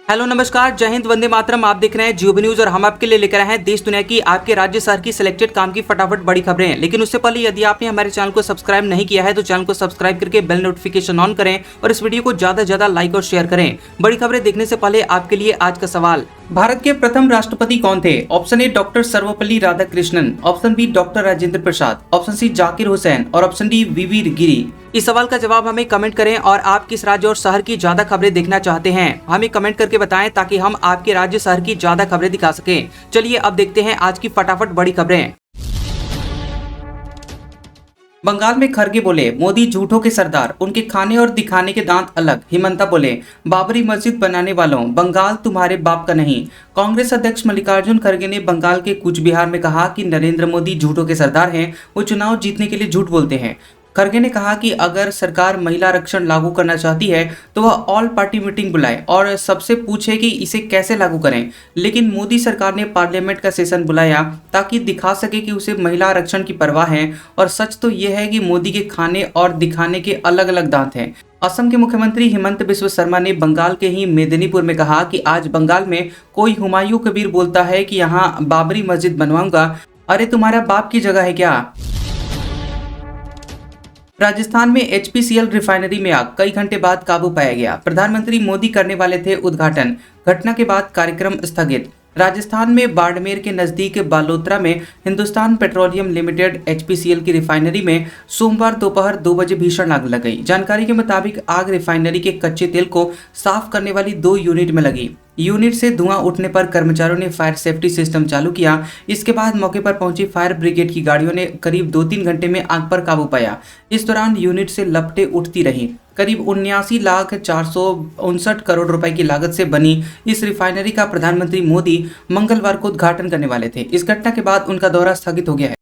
Hello नमस्कार, जय हिंद, वंदे मातरम। आप देख रहे हैं जियो न्यूज और हम आपके लिए लेकर आए हैं देश दुनिया की, आपके राज्य शहर की सिलेक्टेड काम की फटाफट बड़ी खबरें। लेकिन उससे पहले यदि आपने हमारे चैनल को सब्सक्राइब नहीं किया है तो चैनल को सब्सक्राइब करके बेल नोटिफिकेशन ऑन करें और इस वीडियो को ज्यादा से ज्यादा लाइक और शेयर करें। बड़ी खबरें देखने से पहले आपके लिए आज का सवाल, भारत के प्रथम राष्ट्रपति कौन थे? Option A doctor Sarvepalli Radhakrishnan, option B doctor Rajendra Prasad, option C Zakir Hussain और ऑप्शन डी वीवी गिरी। इस सवाल का जवाब हमें कमेंट करें और आप किस राज्य और शहर की ज्यादा खबरें देखना चाहते हैं हमें कमेंट करके बताएं ताकि हम आपके राज्य शहर की ज्यादा खबरें दिखा सकें। चलिए अब देखते हैं आज की फटाफट बड़ी खबरें। बंगाल में खरगे बोले मोदी झूठों के सरदार, उनके खाने और दिखाने के दांत अलग। हिमंता बोले बाबरी मस्जिद बनाने वालों, बंगाल तुम्हारे बाप का नहीं। कांग्रेस अध्यक्ष मल्लिकार्जुन खरगे ने बंगाल के कूच बिहार में कहा कि नरेंद्र मोदी झूठों के सरदार हैं, वो चुनाव जीतने के लिए झूठ बोलते हैं। खरगे ने कहा कि अगर सरकार महिला आरक्षण लागू करना चाहती है तो वह ऑल पार्टी मीटिंग बुलाए और सबसे पूछे कि इसे कैसे लागू करें। लेकिन मोदी सरकार ने पार्लियामेंट का सेशन बुलाया ताकि दिखा सके कि उसे महिला आरक्षण की परवाह है। और सच तो यह है कि मोदी के खाने और दिखाने के अलग अलग दांत हैं। असम के मुख्यमंत्री हिमंत बिस्व शर्मा ने बंगाल के ही मेदिनीपुर में कहा कि आज बंगाल में कोई हुमायूं कबीर बोलता है कि यहाँ बाबरी मस्जिद बनवाऊंगा, अरे तुम्हारा बाप की जगह है क्या। राजस्थान में एचपीसीएल रिफाइनरी में आग, कई घंटे बाद काबू पाया गया। प्रधानमंत्री मोदी करने वाले थे उद्घाटन, घटना के बाद कार्यक्रम स्थगित। राजस्थान में बाड़मेर के नजदीक बालोतरा में हिंदुस्तान पेट्रोलियम लिमिटेड एचपीसीएल की रिफाइनरी में सोमवार दोपहर 2 बजे भीषण आग लग गई। जानकारी के मुताबिक आग रिफाइनरी के कच्चे तेल को साफ करने वाली 2 यूनिट में लगी। यूनिट से धुआं उठने पर कर्मचारियों ने फायर सेफ्टी सिस्टम चालू किया। इसके बाद मौके पर पहुंची फायर ब्रिगेड की गाड़ियों ने करीब 2-3 घंटे में आग पर काबू पाया। इस दौरान यूनिट से लपटें उठती रहीं। करीब 79,459 करोड़ रुपए की लागत से बनी इस रिफाइनरी का प्रधानमंत्री मोदी मंगलवार को उद्घाटन करने वाले थे। इस घटना के बाद उनका दौरा स्थगित हो गया है।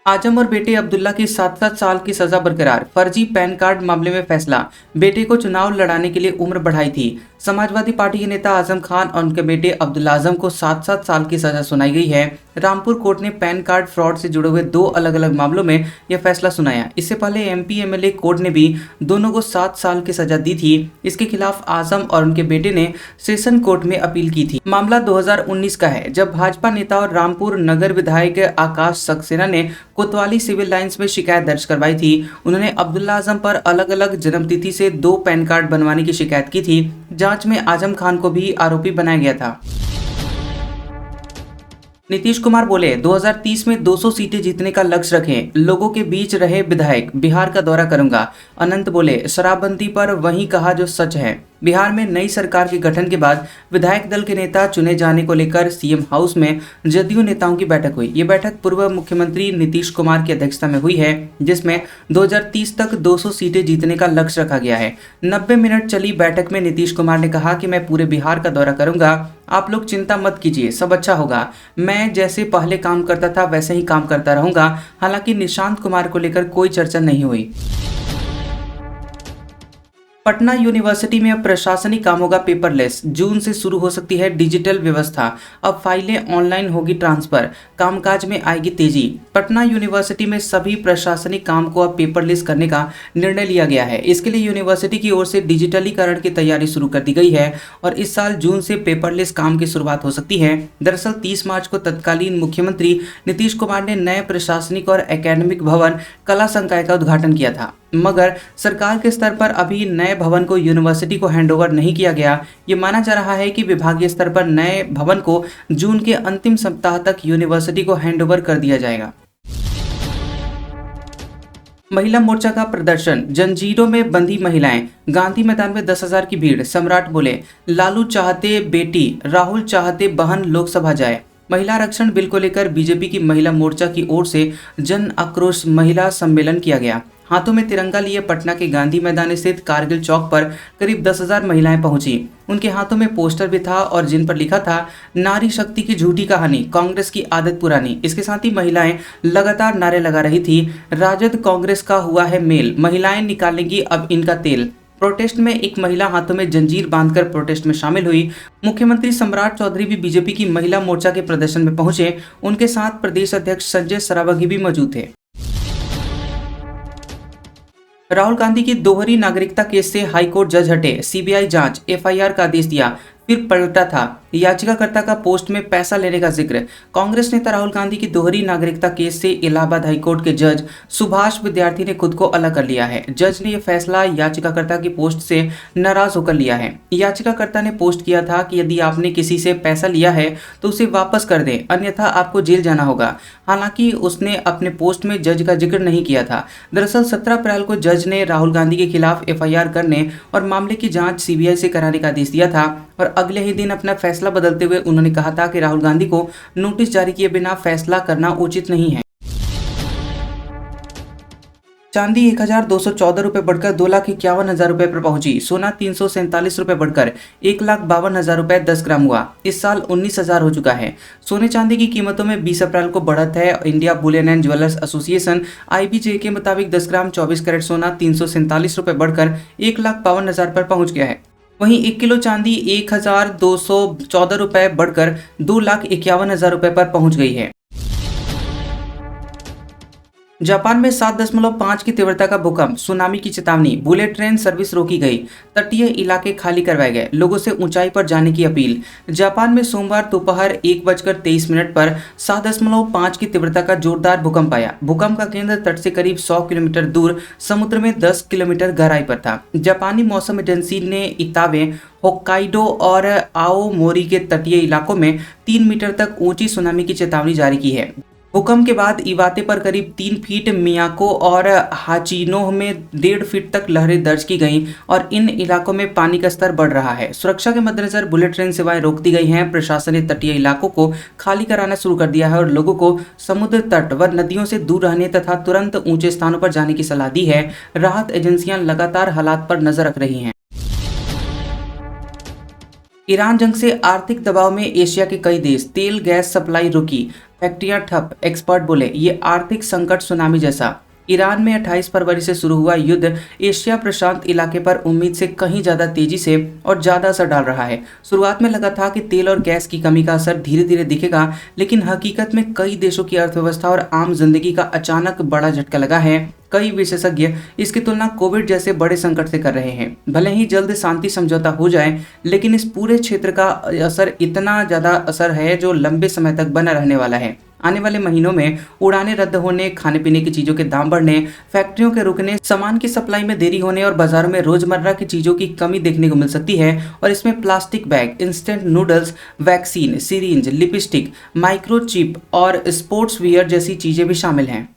आजम और बेटे अब्दुल्ला की 7-7 साल की सजा बरकरार, फर्जी पैन कार्ड मामले में फैसला। बेटे को चुनाव लड़ाने के लिए उम्र बढ़ाई थी। समाजवादी पार्टी के नेता आजम खान और उनके बेटे अब्दुल्ला आजम को 7-7 साल की सजा सुनाई गई है। रामपुर कोर्ट ने पैन कार्ड फ्रॉड से जुड़े हुए 2 अलग अलग मामलों में यह फैसला सुनाया। इससे पहले एमपी एमएलए कोर्ट ने भी दोनों को 7 साल की सजा दी थी। इसके खिलाफ आजम और उनके बेटे ने सेशन कोर्ट में अपील की थी। मामला 2019 का है, जब भाजपा नेता और रामपुर नगर विधायक आकाश सक्सेना ने कोतवाली सिविल लाइंस में शिकायत दर्ज करवाई थी। उन्होंने अब्दुल्ला आजम पर अलग अलग जन्मतिथि से 2 पैन कार्ड बनवाने की शिकायत की थी। जांच में आजम खान को भी आरोपी बनाया गया था। नीतीश कुमार बोले 2030 में 200 सीटें जीतने का लक्ष्य रखें, लोगों के बीच रहे विधायक, बिहार का दौरा करूंगा। अनंत बोले शराबबंदी पर वही कहा जो सच है। बिहार में नई सरकार के गठन के बाद विधायक दल के नेता चुने जाने को लेकर सीएम हाउस में जदयू नेताओं की बैठक हुई। ये बैठक पूर्व मुख्यमंत्री नीतीश कुमार की अध्यक्षता में हुई है, जिसमें 2030 तक 200 सीटें जीतने का लक्ष्य रखा गया है। 90 मिनट चली बैठक में नीतीश कुमार ने कहा कि मैं पूरे बिहार का दौरा करूंगा, आप लोग चिंता मत कीजिए, सब अच्छा होगा। मैं जैसे पहले काम करता था वैसे ही काम करता रहूंगा। हालांकि निशांत कुमार को लेकर कोई चर्चा नहीं हुई। पटना यूनिवर्सिटी में अब प्रशासनिक कामों का पेपरलेस, जून से शुरू हो सकती है डिजिटल व्यवस्था। अब फाइलें ऑनलाइन होगी ट्रांसफर, कामकाज में आएगी तेजी। पटना यूनिवर्सिटी में सभी प्रशासनिक काम को अब पेपरलेस करने का निर्णय लिया गया है। इसके लिए यूनिवर्सिटी की ओर से डिजिटलीकरण की तैयारी शुरू कर दी गई है और इस साल जून से पेपरलेस काम की शुरुआत हो सकती है। दरअसल 30 मार्च को तत्कालीन मुख्यमंत्री नीतीश कुमार ने नए प्रशासनिक और एकेडमिक भवन कला संकाय का उद्घाटन किया था, मगर सरकार के स्तर पर अभी नए भवन को यूनिवर्सिटी को हैंडओवर नहीं किया गया। ये माना जा रहा है कि विभागीय स्तर पर नए भवन को जून के अंतिम सप्ताह तक यूनिवर्सिटी को हैंडओवर कर दिया जाएगा। महिला मोर्चा का प्रदर्शन, जंजीरों में बंधी महिलाएं, गांधी मैदान में 10,000 की भीड़। सम्राट बोले लालू चाहते बेटी, राहुल चाहते बहन लोकसभा जाए। महिला आरक्षण बिल को लेकर बीजेपी की महिला मोर्चा की ओर से जन आक्रोश महिला सम्मेलन किया गया। हाथों में तिरंगा लिए पटना के गांधी मैदान स्थित कारगिल चौक पर करीब 10,000 महिलाएं पहुंची। उनके हाथों में पोस्टर भी था और जिन पर लिखा था नारी शक्ति की झूठी कहानी, कांग्रेस की आदत पुरानी। इसके साथ ही महिलाएं लगातार नारे लगा रही थी, राजद कांग्रेस का हुआ है मेल, महिलाएं निकालेंगी अब इनका तेल। प्रोटेस्ट में एक महिला हाथों में जंजीर बांधकर प्रोटेस्ट में शामिल हुई। मुख्यमंत्री सम्राट चौधरी भी बीजेपी की महिला मोर्चा के प्रदर्शन में पहुंचे। उनके साथ प्रदेश अध्यक्ष संजय सरावगी भी मौजूद थे। राहुल गांधी की दोहरी नागरिकता केस से हाईकोर्ट जज हटे, सीबीआई जांच, एफआईआर का आदेश दिया, फिर पलटा था याचिकाकर्ता का पोस्ट में पैसा लेने का जिक्र। कांग्रेस नेता राहुल गांधी की दोहरी नागरिकता केस से इलाहाबाद हाईकोर्ट के जज सुभाष विद्यार्थी ने खुद को अलग कर लिया है। जज ने यह फैसला याचिकाकर्ता की पोस्ट से नाराज होकर लिया है। याचिकाकर्ता ने पोस्ट किया था कि यदि आपने किसी से पैसा लिया है तो उसे वापस कर दें, अन्यथा आपको जेल जाना होगा। हालांकि उसने अपने पोस्ट में जज का जिक्र नहीं किया था। दरअसल 17 अप्रैल को जज ने राहुल गांधी के खिलाफ एफआईआर करने और मामले की जांच सीबीआई से कराने का आदेश दिया था और अगले ही दिन अपना फैसला बदलते हुए उन्होंने कहा था कि राहुल गांधी को नोटिस जारी किए बिना फैसला करना उचित नहीं है। चांदी 1,214 रुपये बढ़कर 2,51,000 रुपये पर पहुंची। सोना 347 रुपये बढ़कर 1,52,000 रुपये 10 ग्राम हुआ। इस साल 19,000 हो चुका है। सोने चांदी की कीमतों में 20 अप्रैल को बढ़त है। India Boolean and jewellers association IBJ के मुताबिक 10 ग्राम 24 कैरेट सोना 347 रुपये बढ़कर 1,52,000 पर पहुंच गया है। वहीं 1 किलो चांदी 1,214 रुपये बढ़कर 2,51,000 रुपये पर पहुंच गई है। जापान में 7.5 की तीव्रता का भूकंप, सुनामी की चेतावनी, बुलेट ट्रेन सर्विस रोकी गई, तटीय इलाके खाली करवाए गए, लोगों से ऊंचाई पर जाने की अपील। जापान में सोमवार दोपहर 1:23 पर 7.5 की तीव्रता का जोरदार भूकंप आया। भूकंप का केंद्र तट से करीब 100 किलोमीटर दूर समुद्र में 10 किलोमीटर गहराई पर था। जापानी मौसम एजेंसी ने इतावे, होक्काइडो और आओमोरी के तटीय इलाकों में 3 मीटर तक ऊंची सुनामी की चेतावनी जारी की है। भूकंप के बाद इवाते पर करीब 3 फीट, मियाको और हाचिनोह में 1.5 फीट तक लहरें दर्ज की गईं और इन इलाकों में पानी का स्तर बढ़ रहा है। सुरक्षा के मद्देनजर बुलेट ट्रेन सेवाएं रोक दी गई हैं। प्रशासन ने तटीय इलाकों को खाली कराना शुरू कर दिया है और लोगों को समुद्र तट व नदियों से दूर रहने तथा तुरंत ऊंचे स्थानों पर जाने की सलाह दी है। राहत एजेंसियां लगातार हालात पर नजर रख रही हैं। ईरान जंग से आर्थिक दबाव में एशिया के कई देश, तेल गैस सप्लाई रुकी, फैक्ट्रियां ठप, एक्सपर्ट बोले ये आर्थिक संकट सुनामी जैसा। ईरान में 28 फरवरी से शुरू हुआ युद्ध एशिया प्रशांत इलाके पर उम्मीद से कहीं ज्यादा तेजी से और ज्यादा असर डाल रहा है। शुरुआत में लगा था कि तेल और गैस की कमी का असर धीरे धीरे दिखेगा, लेकिन हकीकत में कई देशों की अर्थव्यवस्था और आम जिंदगी का अचानक बड़ा झटका लगा है। कई विशेषज्ञ इसकी तुलना कोविड जैसे बड़े संकट से कर रहे हैं। भले ही जल्द शांति समझौता हो जाए, लेकिन इस पूरे क्षेत्र का असर इतना ज्यादा असर है जो लंबे समय तक बना रहने वाला है। आने वाले महीनों में उड़ानें रद्द होने, खाने पीने की चीजों के दाम बढ़ने, फैक्ट्रियों के रुकने, सामान की सप्लाई में देरी होने और बाजारों में रोजमर्रा की चीजों की कमी देखने को मिल सकती है। और इसमें plastic bag, instant noodles, vaccine, syringe, lipstick, microchip और स्पोर्ट्स वियर जैसी चीजें भी शामिल हैं।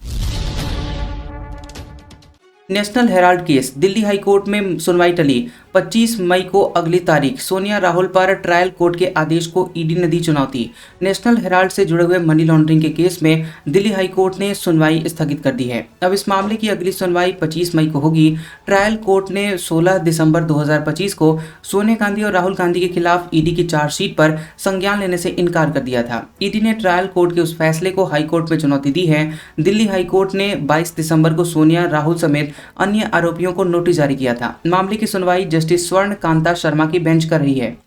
National Herald case, Delhi high court में सुनवाई टली। 25 मई को अगली तारीख। सोनिया राहुल पर ट्रायल कोर्ट के आदेश को ईडी ने दी चुनौती। नेशनल हेराल्ड से जुड़े हुए मनी लॉन्ड्रिंग के केस में दिल्ली हाईकोर्ट ने सुनवाई स्थगित कर दी है। अब इस मामले की अगली सुनवाई 25 मई को होगी। ट्रायल कोर्ट ने 16 दिसंबर 2025 को सोनिया गांधी और राहुल गांधी के खिलाफ ईडी की चार्जशीट पर संज्ञान लेने से इनकार कर दिया था। ईडी ने ट्रायल कोर्ट के उस फैसले को हाईकोर्ट में चुनौती दी है। दिल्ली हाईकोर्ट ने 22 दिसंबर को सोनिया, राहुल समेत अन्य आरोपियों को नोटिस जारी किया था। मामले की सुनवाई जस्टिस स्वर्ण कांता शर्मा की बेंच कर रही है।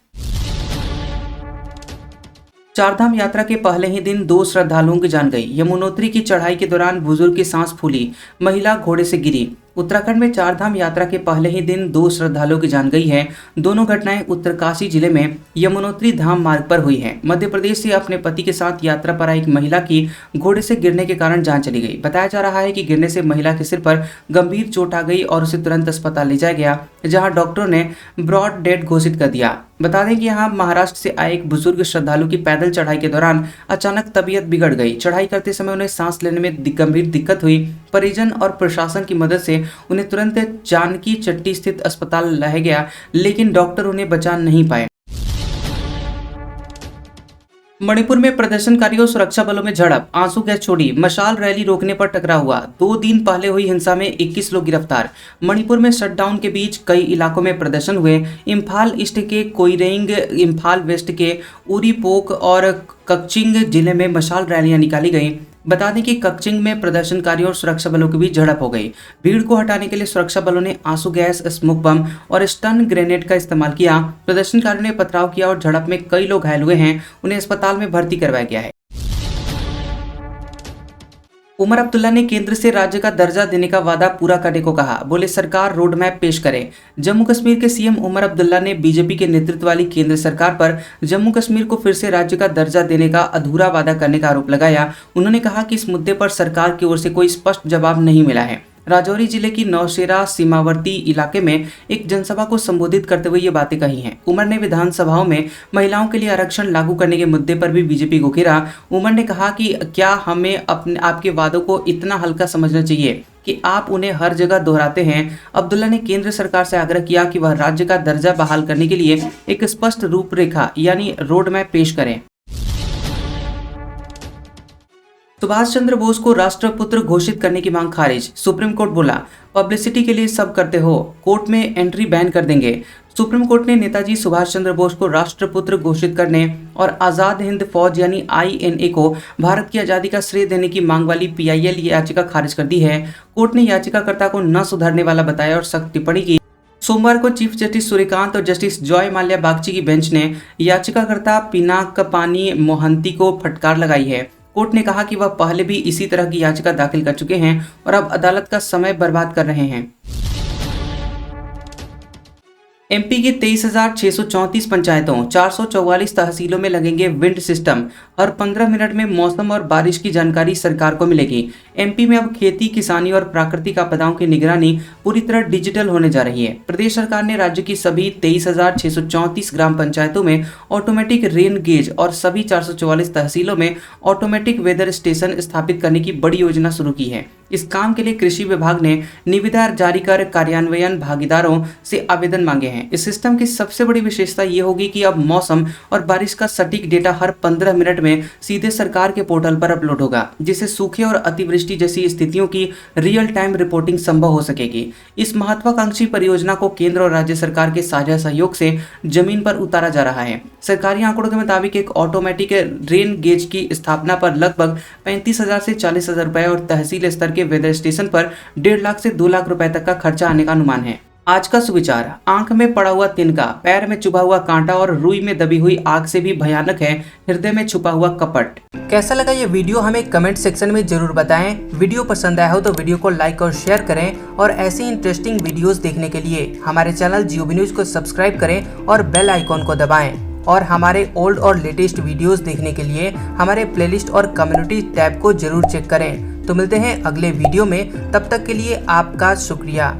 चारधाम यात्रा के पहले ही दिन 2 श्रद्धालुओं की जान गई। यमुनोत्री की चढ़ाई के दौरान बुजुर्ग की सांस फूली, महिला घोड़े से गिरी। उत्तराखंड में चारधाम यात्रा के पहले ही दिन 2 श्रद्धालुओं की जान गई है। दोनों घटनाएं उत्तरकाशी जिले में यमुनोत्री धाम मार्ग पर हुई है। मध्य प्रदेश से अपने पति के साथ यात्रा पर आई एक महिला की घोड़े से गिरने के कारण जान चली गई। बताया जा रहा है कि गिरने से महिला के सिर पर गंभीर चोट आ गई और उसे तुरंत अस्पताल ले जाया गया, जहां डॉक्टरों ने ब्रॉड डेड घोषित कर दिया। बता दें कि यहाँ महाराष्ट्र से आए एक बुजुर्ग श्रद्धालु की पैदल चढ़ाई के दौरान अचानक तबीयत बिगड़ गई। चढ़ाई करते समय उन्हें सांस लेने में गंभीर दिक्कत हुई। परिजन और प्रशासन की मदद से उन्हें तुरंत जानकी चट्टी स्थित अस्पताल लाया गया, लेकिन डॉक्टर उन्हें बचा नहीं पाए। मणिपुर में प्रदर्शनकारियों और सुरक्षा बलों में झड़प, आंसू गैस छोड़ी, मशाल रैली रोकने पर टकराव हुआ। 2 दिन पहले हुई हिंसा में 21 लोग गिरफ्तार। मणिपुर में शटडाउन के बीच कई इलाकों में प्रदर्शन हुए। इम्फाल ईस्ट के कोइरेंग, इम्फाल वेस्ट के उरीपोक और कक्चिंग जिले में मशाल रैलियां निकाली गई। बता दें कि कक्चिंग में प्रदर्शनकारियों और सुरक्षा बलों के बीच झड़प हो गई। भीड़ को हटाने के लिए सुरक्षा बलों ने आंसू गैस, स्मोक बम और स्टन ग्रेनेड का इस्तेमाल किया। प्रदर्शनकारियों ने पथराव किया और झड़प में कई लोग घायल हुए हैं। उन्हें अस्पताल में भर्ती करवाया गया है। उमर अब्दुल्ला ने केंद्र से राज्य का दर्जा देने का वादा पूरा करने को कहा। बोले सरकार रोड मैप पेश करे। जम्मू कश्मीर के सीएम उमर अब्दुल्ला ने बीजेपी के नेतृत्व वाली केंद्र सरकार पर जम्मू कश्मीर को फिर से राज्य का दर्जा देने का अधूरा वादा करने का आरोप लगाया। उन्होंने कहा कि इस मुद्दे पर सरकार की ओर से कोई स्पष्ट जवाब नहीं मिला है। राजौरी जिले की नौशेरा सीमावर्ती इलाके में एक जनसभा को संबोधित करते हुए ये बातें कही हैं। उमर ने विधानसभाओं में महिलाओं के लिए आरक्षण लागू करने के मुद्दे पर भी बीजेपी को घेरा। उमर ने कहा कि क्या हमें आपके वादों को इतना हल्का समझना चाहिए कि आप उन्हें हर जगह दोहराते हैं। अब्दुल्ला ने केंद्र सरकार से आग्रह किया कि वह राज्य का दर्जा बहाल करने के लिए एक स्पष्ट रूपरेखा यानी रोड मैप पेश करें। सुभाष चंद्र बोस को राष्ट्रपुत्र घोषित करने की मांग खारिज। सुप्रीम कोर्ट बोला पब्लिसिटी के लिए सब करते हो, कोर्ट में एंट्री बैन कर देंगे। सुप्रीम कोर्ट ने नेताजी सुभाष चंद्र बोस को राष्ट्रपुत्र घोषित करने और आजाद हिंद फौज यानी INA को भारत की आजादी का श्रेय देने की मांग वाली PIL याचिका खारिज कर दी है। कोर्ट ने याचिकाकर्ता को न सुधरने वाला बताया और सख्त टिप्पणी की। सोमवार को चीफ जस्टिस सूर्यकांत और जस्टिस जॉय माल्या बागची की बेंच ने याचिकाकर्ता पिनाकपानी मोहंती को फटकार लगाई है। कोर्ट ने कहा कि वह पहले भी इसी तरह की याचिका दाखिल कर चुके हैं और अब अदालत का समय बर्बाद कर रहे हैं। MP की 23,634 पंचायतों 444 तहसीलों में लगेंगे विंड सिस्टम। हर 15 मिनट में मौसम और बारिश की जानकारी सरकार को मिलेगी। MP में अब खेती, किसानी और प्राकृतिक आपदाओं की निगरानी पूरी तरह डिजिटल होने जा रही है। प्रदेश सरकार ने राज्य की सभी 23,634 ग्राम पंचायतों में ऑटोमेटिक रेन गेज और सभी 444 तहसीलों में ऑटोमेटिक वेदर स्टेशन स्थापित करने की बड़ी योजना शुरू की है। इस काम के लिए कृषि विभाग ने निविदा जारी कर कार्यान्वयन भागीदारों से आवेदन मांगे हैं। इस सिस्टम की सबसे बड़ी विशेषता ये होगी कि अब मौसम और बारिश का सटीक डेटा हर 15 मिनट में सीधे सरकार के पोर्टल पर अपलोड होगा, जिससे सूखे और अतिवृष्टि जैसी स्थितियों की रियल टाइम रिपोर्टिंग संभव हो सकेगी। इस महत्वाकांक्षी परियोजना को केंद्र और राज्य सरकार के साझा सहयोग से जमीन पर उतारा जा रहा है। सरकारी आंकड़ों के मुताबिक एक ऑटोमेटिक रेन गेज की स्थापना पर लगभग 35,000 से 40,000 रुपए और तहसील स्तर के वेदर स्टेशन पर 1.5 लाख से 2 लाख रुपए तक का खर्चा आने का अनुमान है। आज का सुविचार, आंख में पड़ा हुआ तिनका, पैर में चुभा हुआ कांटा और रुई में दबी हुई आग से भी भयानक है हृदय में छुपा हुआ कपट। कैसा लगा ये वीडियो हमें कमेंट सेक्शन में जरूर बताएं। वीडियो पसंद आया हो तो वीडियो को लाइक और शेयर करें और ऐसी इंटरेस्टिंग वीडियोस देखने के लिए हमारे चैनल GOB न्यूज को सब्सक्राइब करें और बेल आइकॉन को दबाएं। और हमारे ओल्ड और लेटेस्ट वीडियोस देखने के लिए हमारे प्लेलिस्ट और कम्युनिटी टैब को जरूर चेक करें। तो मिलते हैं अगले वीडियो में, तब तक के लिए आपका शुक्रिया।